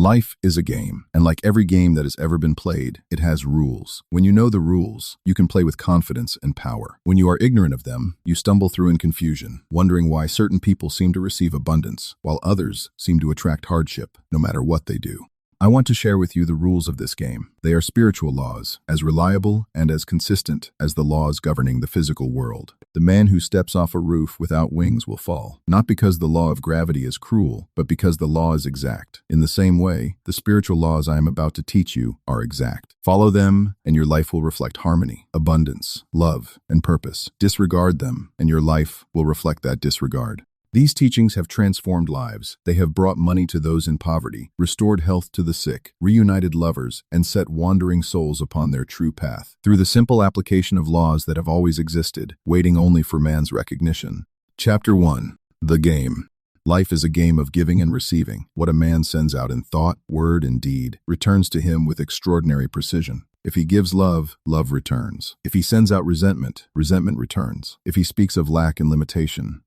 Life is a game, and like every game that has ever been played, it has rules. When you know the rules, you can play with confidence and power. When you are ignorant of them, you stumble through in confusion, wondering why certain people seem to receive abundance, while others seem to attract hardship, no matter what they do. I want to share with you the rules of this game. They are spiritual laws, as reliable and as consistent as the laws governing the physical world. The man who steps off a roof without wings will fall, not because the law of gravity is cruel, but because the law is exact. In the same way, the spiritual laws I am about to teach you are exact. Follow them, and your life will reflect harmony, abundance, love, and purpose. Disregard them, and your life will reflect that disregard. These teachings have transformed lives. They have brought money to those in poverty, restored health to the sick, reunited lovers, and set wandering souls upon their true path. Through the simple application of laws that have always existed, waiting only for man's recognition. Chapter 1. The Game. Life is a game of giving and receiving. What a man sends out in thought, word, and deed returns to him with extraordinary precision. If he gives love, love returns. If he sends out resentment, resentment returns. If he speaks of lack and limitation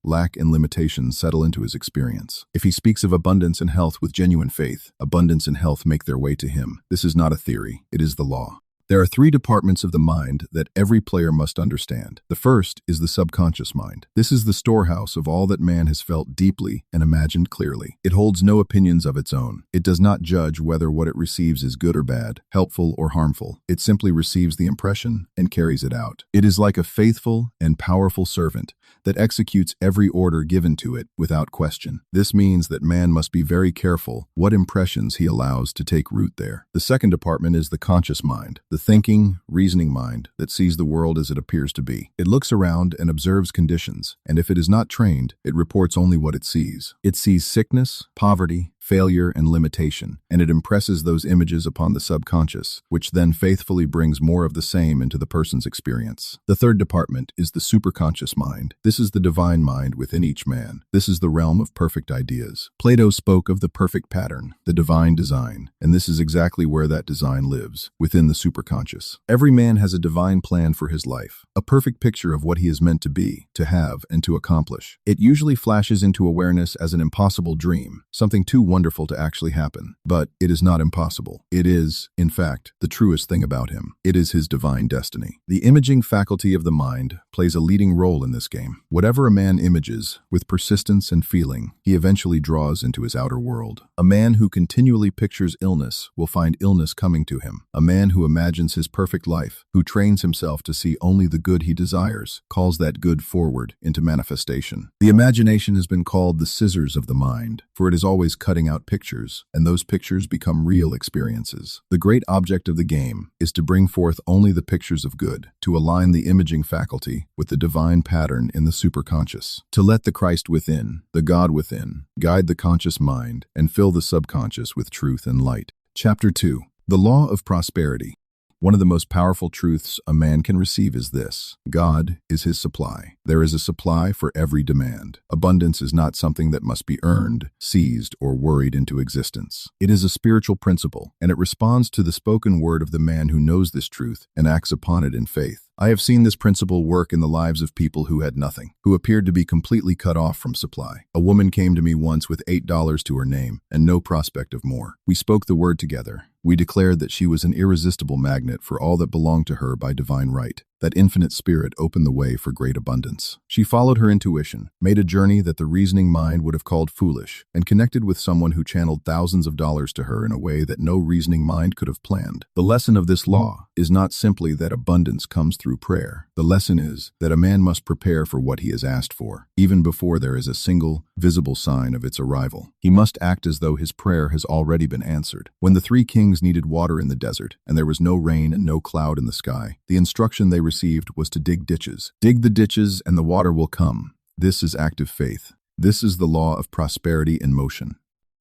settle into his experience. If he speaks of abundance and health with genuine faith, abundance and health make their way to him. This is not a theory, it is the law. There are 3 departments of the mind that every player must understand. The first is the subconscious mind. This is the storehouse of all that man has felt deeply and imagined clearly. It holds no opinions of its own. It does not judge whether what it receives is good or bad, helpful or harmful. It simply receives the impression and carries it out. It is like a faithful and powerful servant that executes every order given to it without question. This means that man must be very careful what impressions he allows to take root there. The second department is the conscious mind, the thinking, reasoning mind that sees the world as it appears to be. It looks around and observes conditions, and if it is not trained, it reports only what it sees. It sees sickness, poverty, failure, and limitation, and it impresses those images upon the subconscious, which then faithfully brings more of the same into the person's experience. The third department is the superconscious mind. This is the divine mind within each man. This is the realm of perfect ideas. Plato spoke of the perfect pattern, the divine design, and this is exactly where that design lives, within the superconscious. Every man has a divine plan for his life, a perfect picture of what he is meant to be, to have, and to accomplish. It usually flashes into awareness as an impossible dream, something too wonderful to actually happen. But it is not impossible. It is, in fact, the truest thing about him. It is his divine destiny. The imaging faculty of the mind plays a leading role in this game. Whatever a man images, with persistence and feeling, he eventually draws into his outer world. A man who continually pictures illness will find illness coming to him. A man who imagines his perfect life, who trains himself to see only the good he desires, calls that good forward into manifestation. The imagination has been called the scissors of the mind, for it is always cutting out pictures, and those pictures become real experiences. The great object of the game is to bring forth only the pictures of good, to align the imaging faculty with the divine pattern in the superconscious, to let the Christ within, the God within, guide the conscious mind and fill the subconscious with truth and light. Chapter 2. The Law of Prosperity. One of the most powerful truths a man can receive is this: God is his supply. There is a supply for every demand. Abundance is not something that must be earned, seized, or worried into existence. It is a spiritual principle, and it responds to the spoken word of the man who knows this truth and acts upon it in faith. I have seen this principle work in the lives of people who had nothing, who appeared to be completely cut off from supply. A woman came to me once with $8 to her name and no prospect of more. We spoke the word together. We declared that she was an irresistible magnet for all that belonged to her by divine right. That infinite spirit opened the way for great abundance. She followed her intuition, made a journey that the reasoning mind would have called foolish, and connected with someone who channeled thousands of dollars to her in a way that no reasoning mind could have planned. The lesson of this law is not simply that abundance comes through prayer. The lesson is that a man must prepare for what he has asked for, even before there is a single, visible sign of its arrival. He must act as though his prayer has already been answered. When the 3 kings needed water in the desert, and there was no rain and no cloud in the sky, the instruction they received was to dig ditches. Dig the ditches and the water will come. This is active faith. This is the law of prosperity in motion.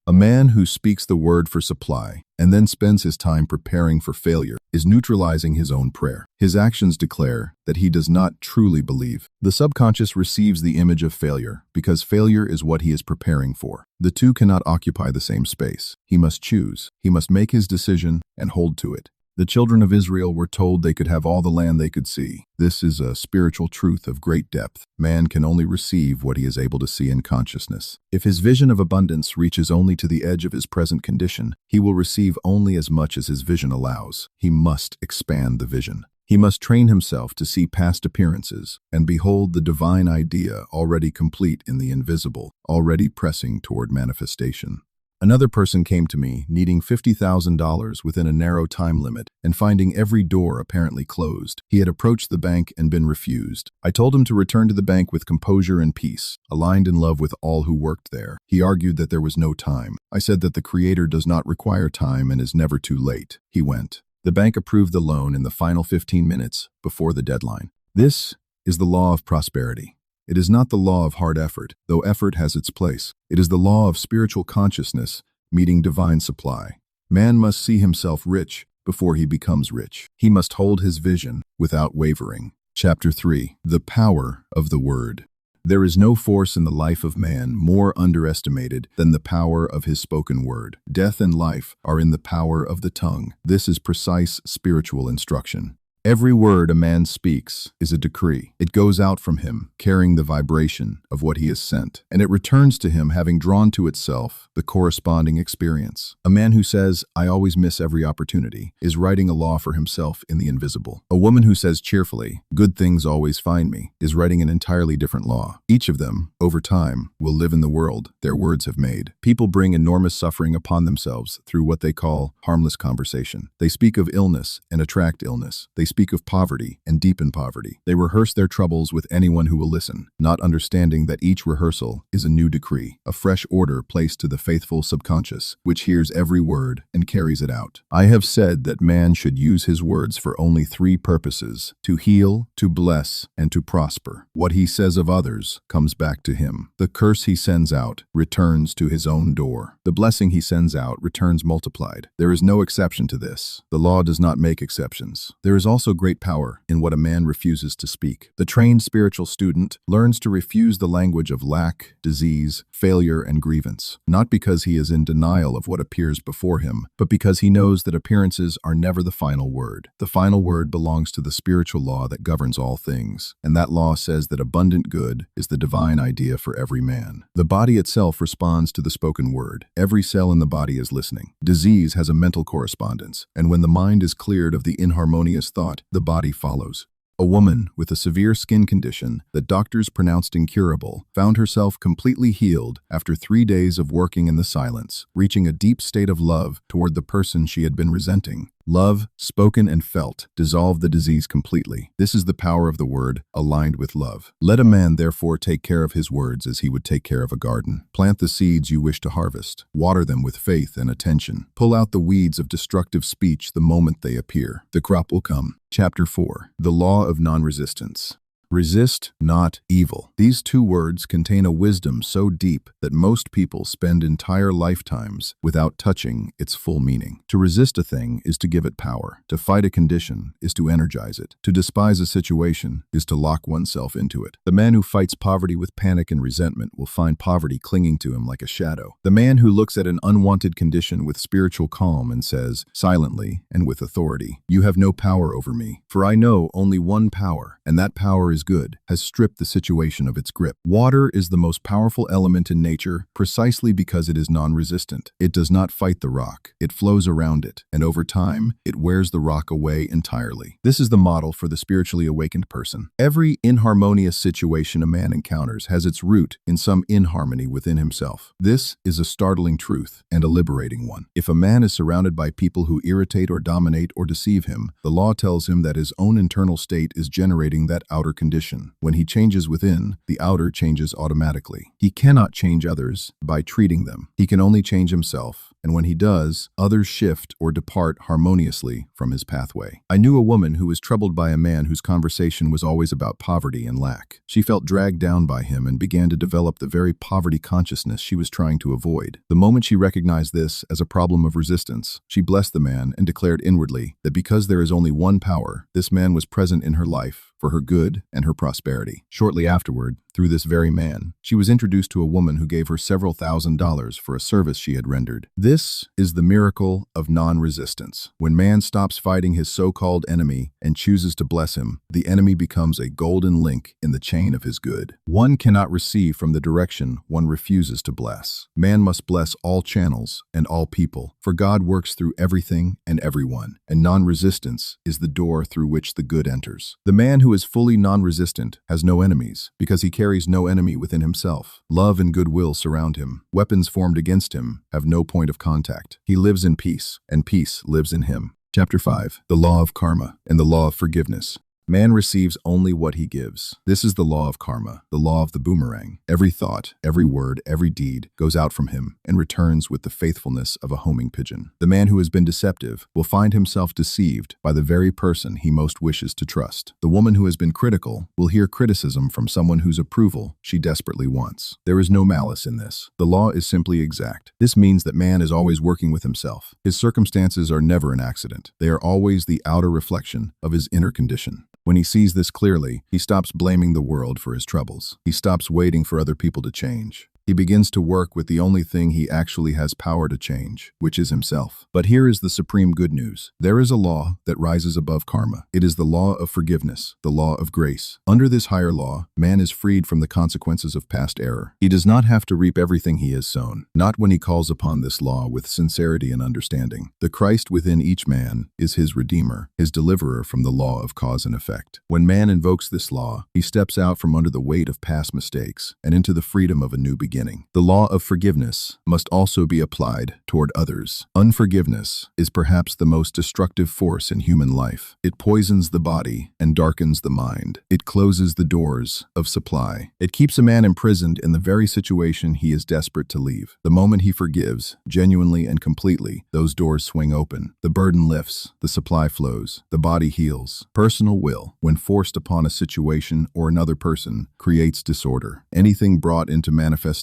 A man who speaks the word for supply and then spends his time preparing for failure is neutralizing his own prayer. His actions declare that he does not truly believe. The subconscious receives the image of failure because failure is what he is preparing for. The two cannot occupy the same space. He must choose. He must make his decision and hold to it. The children of Israel were told they could have all the land they could see. This is a spiritual truth of great depth. Man can only receive what he is able to see in consciousness. If his vision of abundance reaches only to the edge of his present condition, he will receive only as much as his vision allows. He must expand the vision. He must train himself to see past appearances and behold the divine idea already complete in the invisible, already pressing toward manifestation. Another person came to me needing $50,000 within a narrow time limit and finding every door apparently closed. He had approached the bank and been refused. I told him to return to the bank with composure and peace, aligned in love with all who worked there. He argued that there was no time. I said that the Creator does not require time and is never too late. He went. The bank approved the loan in the final 15 minutes before the deadline. This is the law of prosperity. It is not the law of hard effort, though effort has its place. It is the law of spiritual consciousness meeting divine supply. Man must see himself rich before he becomes rich. He must hold his vision without wavering. Chapter 3. The Power of the Word. There is no force in the life of man more underestimated than the power of his spoken word. Death and life are in the power of the tongue. This is precise spiritual instruction. Every word a man speaks is a decree. It goes out from him, carrying the vibration of what he has sent, and it returns to him having drawn to itself the corresponding experience. A man who says, "I always miss every opportunity," is writing a law for himself in the invisible. A woman who says cheerfully, "Good things always find me," is writing an entirely different law. Each of them, over time, will live in the world their words have made. People bring enormous suffering upon themselves through what they call harmless conversation. They speak of illness and attract illness. They speak of poverty and deepen poverty. They rehearse their troubles with anyone who will listen, not understanding that each rehearsal is a new decree, a fresh order placed to the faithful subconscious, which hears every word and carries it out. I have said that man should use his words for only three purposes: to heal, to bless, and to prosper. What he says of others comes back to him. The curse he sends out returns to his own door. The blessing he sends out returns multiplied. There is no exception to this. The law does not make exceptions. There is also great power in what a man refuses to speak. The trained spiritual student learns to refuse the language of lack, disease, failure, and grievance, not because he is in denial of what appears before him, but because he knows that appearances are never the final word. The final word belongs to the spiritual law that governs all things, and that law says that abundant good is the divine idea for every man. The body itself responds to the spoken word. Every cell in the body is listening. Disease has a mental correspondence, and when the mind is cleared of the inharmonious thought, the body follows. A woman with a severe skin condition that doctors pronounced incurable found herself completely healed after 3 days of working in the silence, reaching a deep state of love toward the person she had been resenting. Love, spoken and felt, dissolved the disease completely. This is the power of the word, aligned with love. Let a man therefore take care of his words as he would take care of a garden. Plant the seeds you wish to harvest. Water them with faith and attention. Pull out the weeds of destructive speech the moment they appear. The crop will come. Chapter 4. The Law of Non-Resistance. Resist not evil. These two words contain a wisdom so deep that most people spend entire lifetimes without touching its full meaning. To resist a thing is to give it power. To fight a condition is to energize it. To despise a situation is to lock oneself into it. The man who fights poverty with panic and resentment will find poverty clinging to him like a shadow. The man who looks at an unwanted condition with spiritual calm and says, silently and with authority, "You have no power over me, for I know only one power, and that power is good," has stripped the situation of its grip. Water is the most powerful element in nature precisely because it is non-resistant. It does not fight the rock. It flows around it, and over time, it wears the rock away entirely. This is the model for the spiritually awakened person. Every inharmonious situation a man encounters has its root in some inharmony within himself. This is a startling truth and a liberating one. If a man is surrounded by people who irritate or dominate or deceive him, the law tells him that his own internal state is generating that outer condition. When he changes within, the outer changes automatically. He cannot change others by treating them. He can only change himself, and when he does, others shift or depart harmoniously from his pathway. I knew a woman who was troubled by a man whose conversation was always about poverty and lack. She felt dragged down by him and began to develop the very poverty consciousness she was trying to avoid. The moment she recognized this as a problem of resistance, she blessed the man and declared inwardly that because there is only one power, this man was present in her life for her good and her prosperity. Shortly afterward, Through this very man, she was introduced to a woman who gave her several $1,000s for a service she had rendered. This is the miracle of non-resistance. When man stops fighting his so-called enemy and chooses to bless him, the enemy becomes a golden link in the chain of his good. One cannot receive from the direction one refuses to bless. Man must bless all channels and all people, for God works through everything and everyone, and non-resistance is the door through which the good enters. The man who is fully non-resistant has no enemies, because he carries no enemy within himself. Love and goodwill surround him. Weapons formed against him have no point of contact. He lives in peace, and peace lives in him. Chapter 5. The Law of Karma and the Law of Forgiveness. Man receives only what he gives. This is the law of karma, the law of the boomerang. Every thought, every word, every deed goes out from him and returns with the faithfulness of a homing pigeon. The man who has been deceptive will find himself deceived by the very person he most wishes to trust. The woman who has been critical will hear criticism from someone whose approval she desperately wants. There is no malice in this. The law is simply exact. This means that man is always working with himself. His circumstances are never an accident. They are always the outer reflection of his inner condition. When he sees this clearly, he stops blaming the world for his troubles. He stops waiting for other people to change. He begins to work with the only thing he actually has power to change, which is himself. But here is the supreme good news. There is a law that rises above karma. It is the law of forgiveness, the law of grace. Under this higher law, man is freed from the consequences of past error. He does not have to reap everything he has sown, not when he calls upon this law with sincerity and understanding. The Christ within each man is his Redeemer, his deliverer from the law of cause and effect. When man invokes this law, he steps out from under the weight of past mistakes and into the freedom of a new beginning. The law of forgiveness must also be applied toward others. Unforgiveness is perhaps the most destructive force in human life. It poisons the body and darkens the mind. It closes the doors of supply. It keeps a man imprisoned in the very situation he is desperate to leave. The moment he forgives, genuinely and completely, those doors swing open. The burden lifts, the supply flows, the body heals. Personal will, when forced upon a situation or another person, creates disorder. Anything brought into manifestation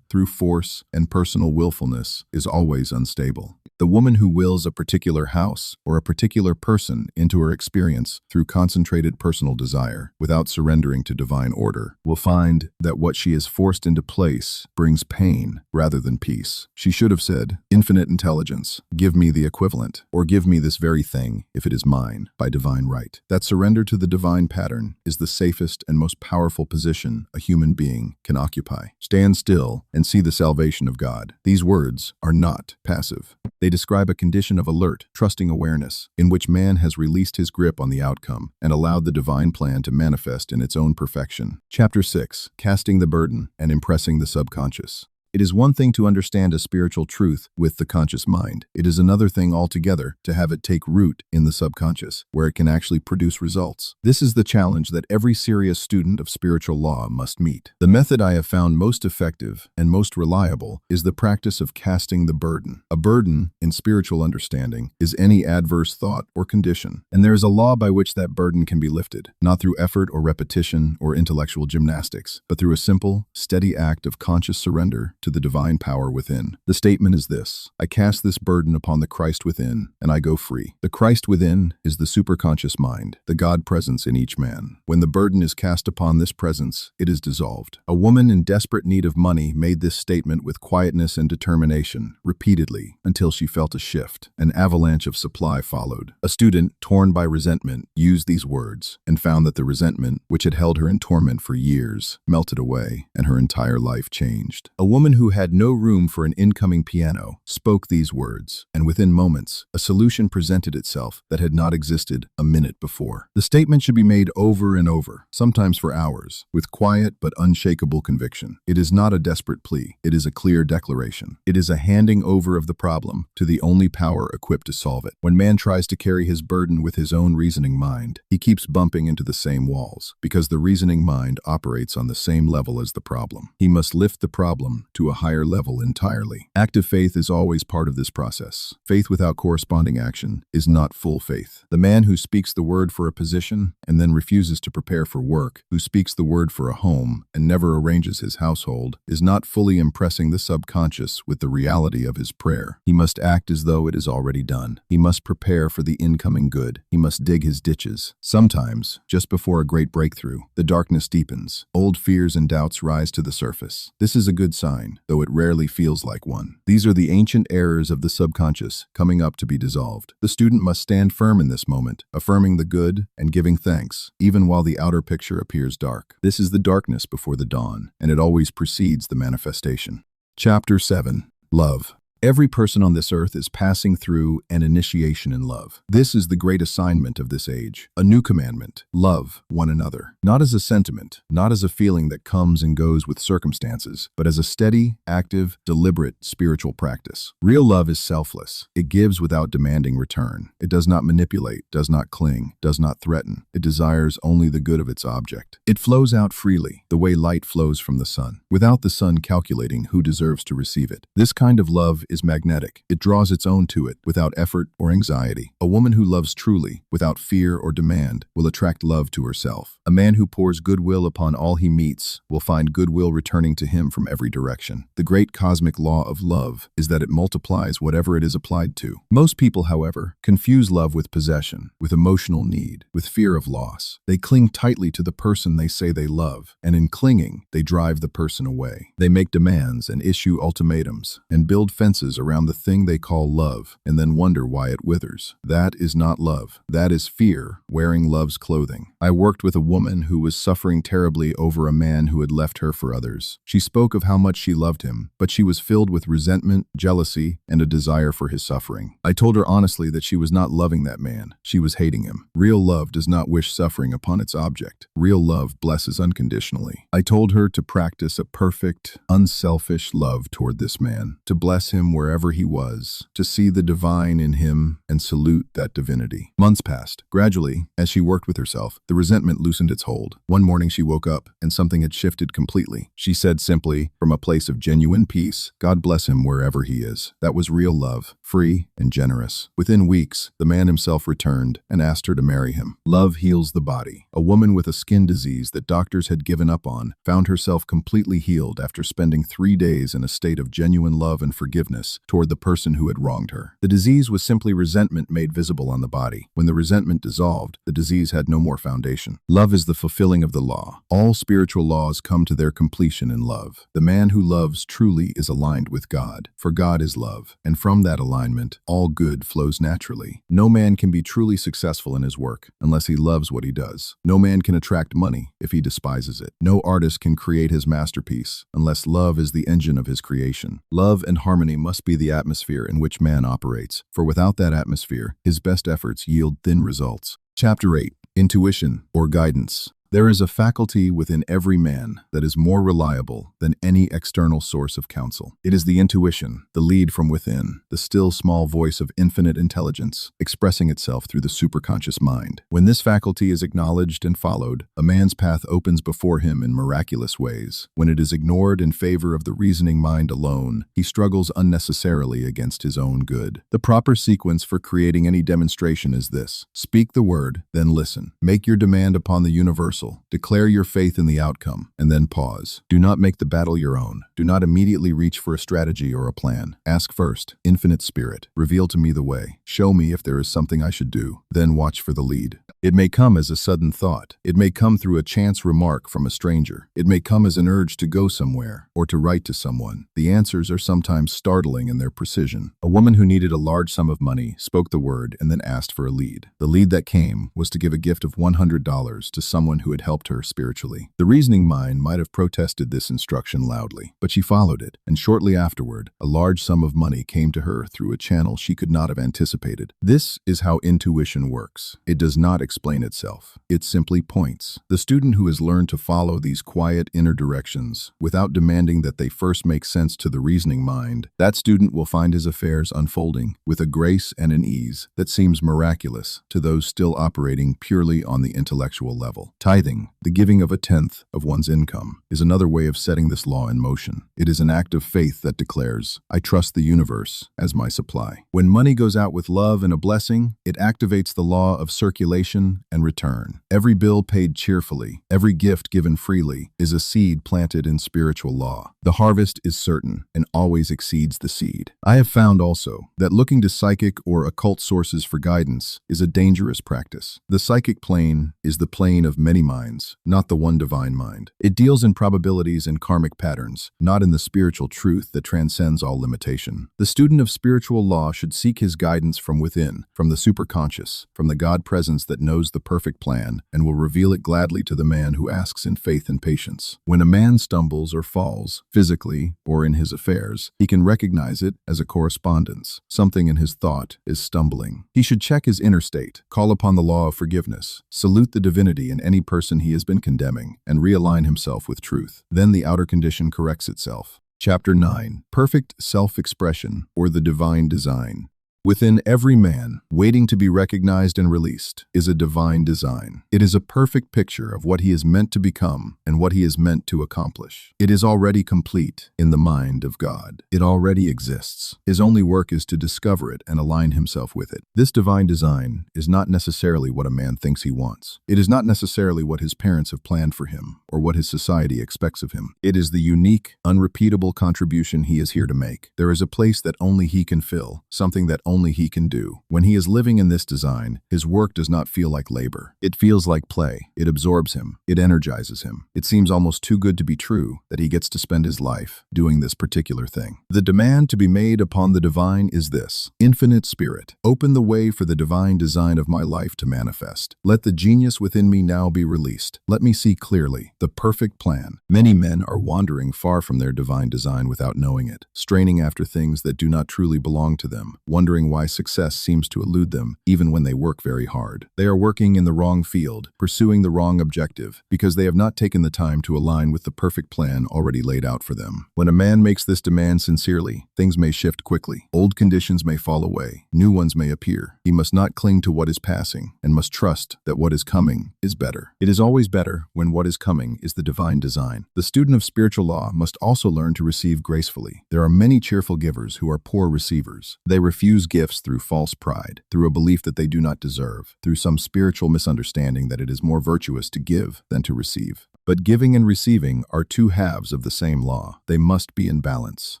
through force and personal willfulness is always unstable. The woman who wills a particular house or a particular person into her experience through concentrated personal desire, without surrendering to divine order, will find that what she has forced into place brings pain rather than peace. She should have said, "Infinite intelligence, give me the equivalent, or give me this very thing if it is mine, by divine right." That surrender to the divine pattern is the safest and most powerful position a human being can occupy. Stand still and see the salvation of God. These words are not passive. They describe a condition of alert, trusting awareness, in which man has released his grip on the outcome and allowed the divine plan to manifest in its own perfection. Chapter 6. Casting the burden and impressing the subconscious. It is one thing to understand a spiritual truth with the conscious mind. It is another thing altogether to have it take root in the subconscious, where it can actually produce results. This is the challenge that every serious student of spiritual law must meet. The method I have found most effective and most reliable is the practice of casting the burden. A burden, in spiritual understanding, is any adverse thought or condition, and there is a law by which that burden can be lifted, not through effort or repetition or intellectual gymnastics, but through a simple, steady act of conscious surrender to the divine power within. The statement is this: I cast this burden upon the Christ within, and I go free. The Christ within is the superconscious mind, the God presence in each man. When the burden is cast upon this presence, it is dissolved. A woman in desperate need of money made this statement with quietness and determination, repeatedly, until she felt a shift. An avalanche of supply followed. A student, torn by resentment, used these words, and found that the resentment, which had held her in torment for years, melted away, and her entire life changed. A woman who had no room for an incoming piano spoke these words, and within moments, a solution presented itself that had not existed a minute before. The statement should be made over and over, sometimes for hours, with quiet but unshakable conviction. It is not a desperate plea. It is a clear declaration. It is a handing over of the problem to the only power equipped to solve it. When man tries to carry his burden with his own reasoning mind, he keeps bumping into the same walls, because the reasoning mind operates on the same level as the problem. He must lift the problem to a higher level entirely. Active faith is always part of this process. Faith without corresponding action is not full faith. The man who speaks the word for a position and then refuses to prepare for work, who speaks the word for a home and never arranges his household, is not fully impressing the subconscious with the reality of his prayer. He must act as though it is already done. He must prepare for the incoming good. He must dig his ditches. Sometimes, just before a great breakthrough, the darkness deepens. Old fears and doubts rise to the surface. This is a good sign, though it rarely feels like one. These are the ancient errors of the subconscious coming up to be dissolved. The student must stand firm in this moment, affirming the good and giving thanks, even while the outer picture appears dark. This is the darkness before the dawn, and it always precedes the manifestation. Chapter 7. Love. Every person on this earth is passing through an initiation in love. This is the great assignment of this age. A new commandment: love one another. Not as a sentiment, not as a feeling that comes and goes with circumstances, but as a steady, active, deliberate spiritual practice. Real love is selfless. It gives without demanding return. It does not manipulate, does not cling, does not threaten. It desires only the good of its object. It flows out freely, the way light flows from the sun, without the sun calculating who deserves to receive it. This kind of love is magnetic. It draws its own to it without effort or anxiety. A woman who loves truly, without fear or demand, will attract love to herself. A man who pours goodwill upon all he meets will find goodwill returning to him from every direction. The great cosmic law of love is that it multiplies whatever it is applied to. Most people, however, confuse love with possession, with emotional need, with fear of loss. They cling tightly to the person they say they love, and in clinging, they drive the person away. They make demands and issue ultimatums, and build fences around the thing they call love, and then wonder why it withers. That is not love. That is fear wearing love's clothing. I worked with a woman who was suffering terribly over a man who had left her for others. She spoke of how much she loved him, but she was filled with resentment, jealousy, and a desire for his suffering. I told her honestly that she was not loving that man. She was hating him. Real love does not wish suffering upon its object. Real love blesses unconditionally. I told her to practice a perfect, unselfish love toward this man, to bless him wherever he was, to see the divine in him and salute that divinity. Months passed. Gradually, as she worked with herself, the resentment loosened its hold. One morning she woke up and something had shifted completely. She said simply, from a place of genuine peace, "God bless him wherever he is." That was real love, free and generous. Within weeks, the man himself returned and asked her to marry him. Love heals the body. A woman with a skin disease that doctors had given up on found herself completely healed after spending 3 days in a state of genuine love and forgiveness toward the person who had wronged her. The disease was simply resentment made visible on the body. When the resentment dissolved, the disease had no more foundation. Love is the fulfilling of the law. All spiritual laws come to their completion in love. The man who loves truly is aligned with God, for God is love, and from that alignment, all good flows naturally. No man can be truly successful in his work unless he loves what he does. No man can attract money if he despises it. No artist can create his masterpiece unless love is the engine of his creation. Love and harmony must be the atmosphere in which man operates, for without that atmosphere, his best efforts yield thin results. Chapter 8. Intuition, or guidance. There is a faculty within every man that is more reliable than any external source of counsel. It is the intuition, the lead from within, the still small voice of infinite intelligence, expressing itself through the superconscious mind. When this faculty is acknowledged and followed, a man's path opens before him in miraculous ways. When it is ignored in favor of the reasoning mind alone, he struggles unnecessarily against his own good. The proper sequence for creating any demonstration is this: speak the word, then listen. Make your demand upon the universe. Declare your faith in the outcome, and then pause. Do not make the battle your own. Do not immediately reach for a strategy or a plan. Ask first, Infinite Spirit, reveal to me the way. Show me if there is something I should do. Then watch for the lead. It may come as a sudden thought. It may come through a chance remark from a stranger. It may come as an urge to go somewhere or to write to someone. The answers are sometimes startling in their precision. A woman who needed a large sum of money spoke the word and then asked for a lead. The lead that came was to give a gift of $100 to someone who had helped her spiritually. The reasoning mind might have protested this instruction loudly, but she followed it, and shortly afterward, a large sum of money came to her through a channel she could not have anticipated. This is how intuition works. It does not explain itself. It simply points. The student who has learned to follow these quiet inner directions without demanding that they first make sense to the reasoning mind, that student will find his affairs unfolding with a grace and an ease that seems miraculous to those still operating purely on the intellectual level. Tithing, the giving of a tenth of one's income, is another way of setting this law in motion. It is an act of faith that declares, I trust the universe as my supply. When money goes out with love and a blessing, it activates the law of circulation and return. Every bill paid cheerfully, every gift given freely, is a seed planted in spiritual law. The harvest is certain and always exceeds the seed. I have found also that looking to psychic or occult sources for guidance is a dangerous practice. The psychic plane is the plane of many minds, not the one divine mind. It deals in probabilities and karmic patterns, not in the spiritual truth that transcends all limitation. The student of spiritual law should seek his guidance from within, from the superconscious, from the God presence that knows the perfect plan and will reveal it gladly to the man who asks in faith and patience. When a man stumbles or falls, physically or in his affairs, he can recognize it as a correspondence. Something in his thought is stumbling. He should check his inner state, call upon the law of forgiveness, salute the divinity in any person he has been condemning, and realign himself with truth. Then the outer condition corrects itself. Chapter 9. Perfect Self-Expression, or the Divine Design. Within every man, waiting to be recognized and released, is a divine design. It is a perfect picture of what he is meant to become and what he is meant to accomplish. It is already complete in the mind of God. It already exists. His only work is to discover it and align himself with it. This divine design is not necessarily what a man thinks he wants. It is not necessarily what his parents have planned for him or what his society expects of him. It is the unique, unrepeatable contribution he is here to make. There is a place that only he can fill, something that only he can do. When he is living in this design, his work does not feel like labor. It feels like play. It absorbs him. It energizes him. It seems almost too good to be true that he gets to spend his life doing this particular thing. The demand to be made upon the divine is this: Infinite Spirit, open the way for the divine design of my life to manifest. Let the genius within me now be released. Let me see clearly the perfect plan. Many men are wandering far from their divine design without knowing it, straining after things that do not truly belong to them, wondering why success seems to elude them even when they work very hard. They are working in the wrong field, pursuing the wrong objective, because they have not taken the time to align with the perfect plan already laid out for them. When a man makes this demand sincerely, things may shift quickly. Old conditions may fall away. New ones may appear. He must not cling to what is passing and must trust that what is coming is better. It is always better when what is coming is the divine design. The student of spiritual law must also learn to receive gracefully. There are many cheerful givers who are poor receivers. They refuse gifts through false pride, through a belief that they do not deserve, through some spiritual misunderstanding that it is more virtuous to give than to receive. But giving and receiving are two halves of the same law. They must be in balance.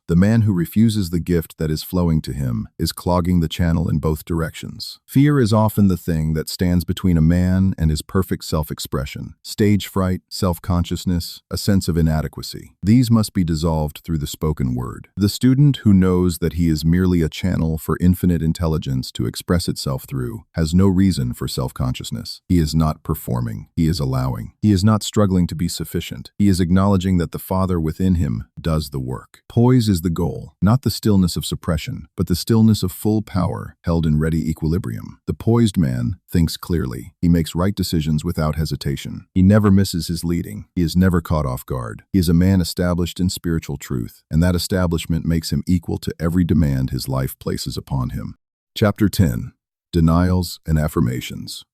The man who refuses the gift that is flowing to him is clogging the channel in both directions. Fear is often the thing that stands between a man and his perfect self-expression. Stage fright, self-consciousness, a sense of inadequacy. These must be dissolved through the spoken word. The student who knows that he is merely a channel for infinite intelligence to express itself through has no reason for self-consciousness. He is not performing. He is allowing. He is not struggling to be sufficient. He is acknowledging that the Father within him does the work. Poise is the goal, not the stillness of suppression, but the stillness of full power held in ready equilibrium. The poised man thinks clearly. He makes right decisions without hesitation. He never misses his leading. He is never caught off guard. He is a man established in spiritual truth, and that establishment makes him equal to every demand his life places upon him. Chapter 10. Denials and Affirmations.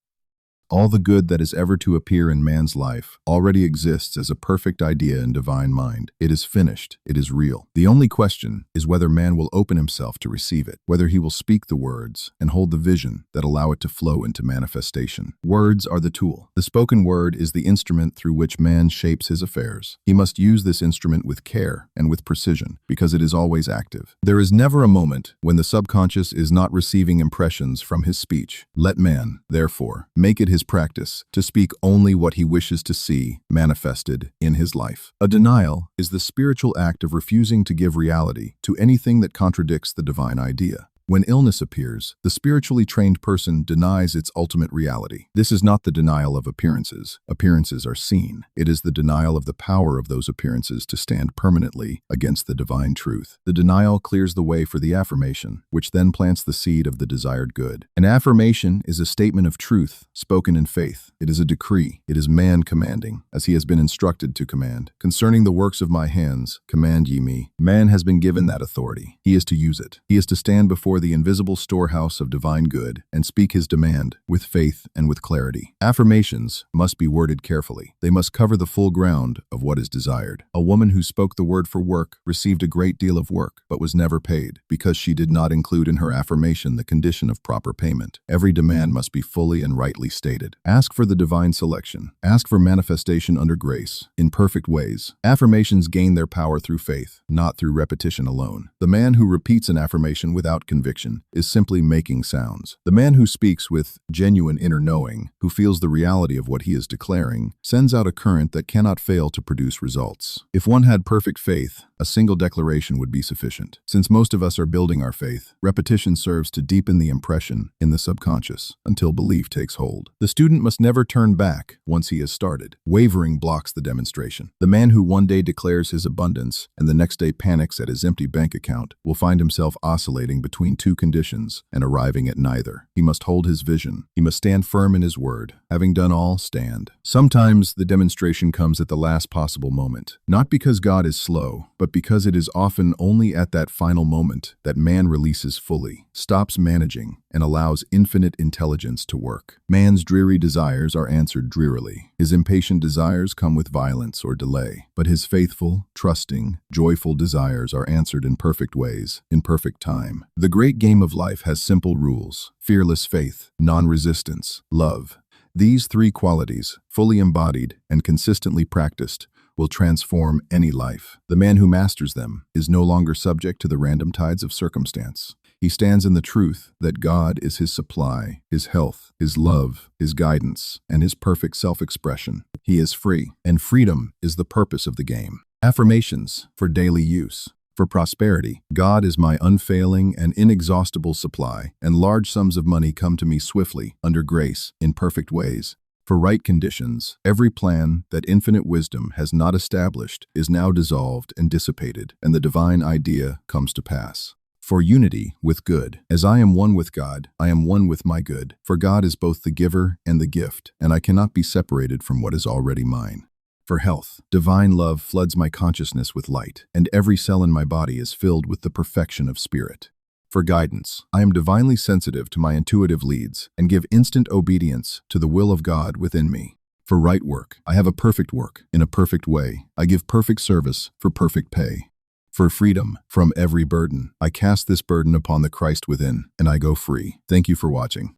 All the good that is ever to appear in man's life already exists as a perfect idea in divine mind. It is finished. It is real. The only question is whether man will open himself to receive it, whether he will speak the words and hold the vision that allow it to flow into manifestation. Words are the tool. The spoken word is the instrument through which man shapes his affairs. He must use this instrument with care and with precision because it is always active. There is never a moment when the subconscious is not receiving impressions from his speech. Let man, therefore, make it his practice to speak only what he wishes to see manifested in his life. A denial is the spiritual act of refusing to give reality to anything that contradicts the divine idea. When illness appears, the spiritually trained person denies its ultimate reality. This is not the denial of appearances. Appearances are seen. It is the denial of the power of those appearances to stand permanently against the divine truth. The denial clears the way for the affirmation, which then plants the seed of the desired good. An affirmation is a statement of truth spoken in faith. It is a decree. It is man commanding, as he has been instructed to command. Concerning the works of my hands, command ye me. Man has been given that authority. He is to use it. He is to stand before before the invisible storehouse of divine good and speak his demand with faith and with clarity. Affirmations must be worded carefully. They must cover the full ground of what is desired. A woman who spoke the word for work received a great deal of work, but was never paid, because she did not include in her affirmation the condition of proper payment. Every demand must be fully and rightly stated. Ask for the divine selection. Ask for manifestation under grace, in perfect ways. Affirmations gain their power through faith, not through repetition alone. The man who repeats an affirmation without conviction is simply making sounds. The man who speaks with genuine inner knowing, who feels the reality of what he is declaring, sends out a current that cannot fail to produce results. If one had perfect faith, a single declaration would be sufficient. Since most of us are building our faith, repetition serves to deepen the impression in the subconscious until belief takes hold. The student must never turn back once he has started. Wavering blocks the demonstration. The man who one day declares his abundance and the next day panics at his empty bank account will find himself oscillating between two conditions and arriving at neither. He must hold his vision. He must stand firm in his word. Having done all, stand. Sometimes the demonstration comes at the last possible moment, not because God is slow, but because it is often only at that final moment that man releases fully, stops managing, and allows infinite intelligence to work. Man's dreary desires are answered drearily. His impatient desires come with violence or delay, but his faithful, trusting, joyful desires are answered in perfect ways, in perfect time. The great game of life has simple rules: fearless faith, non-resistance, love. These three qualities, fully embodied and consistently practiced, will transform any life. The man who masters them is no longer subject to the random tides of circumstance. He stands in the truth that God is his supply, his health, his love, his guidance, and his perfect self-expression. He is free, and freedom is the purpose of the game. Affirmations for daily use. For prosperity, God is my unfailing and inexhaustible supply, and large sums of money come to me swiftly, under grace, in perfect ways. For right conditions, every plan that infinite wisdom has not established is now dissolved and dissipated, and the divine idea comes to pass. For unity with good, as I am one with God, I am one with my good, for God is both the giver and the gift, and I cannot be separated from what is already mine. For health, divine love floods my consciousness with light, and every cell in my body is filled with the perfection of spirit. For guidance, I am divinely sensitive to my intuitive leads and give instant obedience to the will of God within me. For right work, I have a perfect work in a perfect way. I give perfect service for perfect pay. For freedom from every burden, I cast this burden upon the Christ within, and I go free. Thank you for watching.